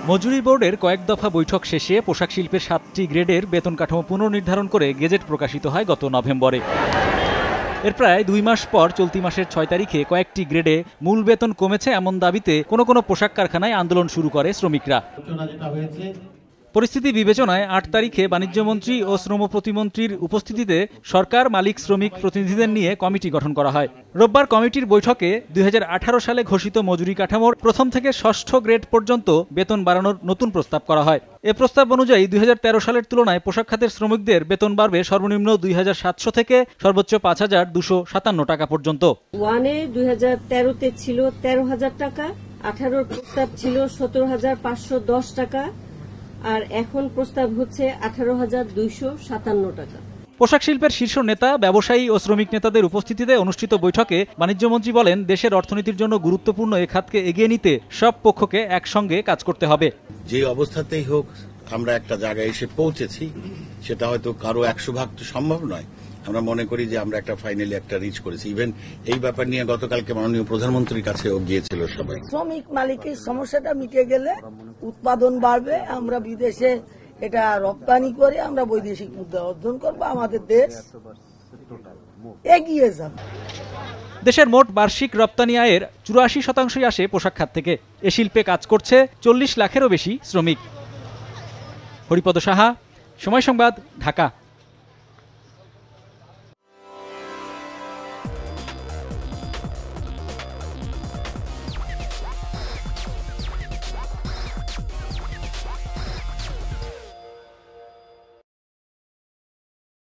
মজুরি বোর্ডের কয়েক দফা বৈঠক শেষে পোশাক শিল্পের 7টি গ্রেডের বেতন কাঠামো পুনর্নির্ধারণ করে গেজেট প্রকাশিত হয় গত নভেম্বরে। এর প্রায় 2 মাস পর চলতি মাসের 6 তারিখে কয়েকটি গ্রেডে মূল বেতন কমেছে এমন দাবিতে কোনো পোশাক কারখানায় আন্দোলন শুরু করে শ্রমিকরা। পরিস্থিতি বিবেচনায় 8 তারিখে বাণিজ্যমন্ত্রী ও শ্রম প্রতিমন্ত্রীর উপস্থিতিতে সরকার, মালিক, শ্রমিক প্রতিনিধিদের নিয়ে কমিটি গঠন করা হয়। রোববার কমিটির বৈঠকে 2018 সালে ঘোষিত মজুরি কাঠামোর প্রথম থেকে 6ষ্ঠ গ্রেড পর্যন্ত বেতন বাড়ানোর নতুন প্রস্তাব করা হয়। এ প্রস্তাব অনুযায়ী 2013 সালের তুলনায় পোশাক খাতের শ্রমিকদের বেতন বাড়বে সর্বনিম্ন 2700 থেকে সর্বোচ্চ 5257 টাকা পর্যন্ত। 2013-তে ছিল 13,000 টাকা, 18-র প্রস্তাব ছিল 17,510 টাকা, আর এখন প্রস্তাব হচ্ছে 18,257 টাকা। পোশাক শিল্পের শীর্ষ নেতা, ব্যবসায়ী ও শ্রমিক নেতাদের উপস্থিতিতে অনুষ্ঠিত বৈঠকে বাণিজ্যমন্ত্রী বলেন, দেশের অর্থনীতির জন্য গুরুত্বপূর্ণ এ খাতকে এগিয়ে নিতে সব পক্ষকে একসঙ্গে কাজ করতে হবে। যে অবস্থাতেই হোক আমরা একটা জায়গায় এসে পৌঁছেছি, সেটা হয়তো কারো 100% তো সম্ভব নয়। আমরা মনে করি যে আমরা একটা ফাইনালি একটা রিচ করেছি। ইভেন এই ব্যাপার নিয়ে গতকালকে মাননীয় প্রধানমন্ত্রীর কাছেও গিয়েছিল সবাই। শ্রমিক মালিকের সমস্যাটা মিটে গেলে উৎপাদন বাড়বে, আমরা বিদেশে এটা রপ্তানি করে আমরা বৈদেশিক মুদ্রা অর্জন করবো, আমাদের দেশ এগিয়ে যাবে। দেশের মোট বার্ষিক রপ্তানি আয়ের 84% আসে পোশাক খাত থেকে। এ শিল্পে কাজ করছে 40 লাখেরও বেশি শ্রমিক। হরিপদ সাহা, সময় সংবাদ, ঢাকা।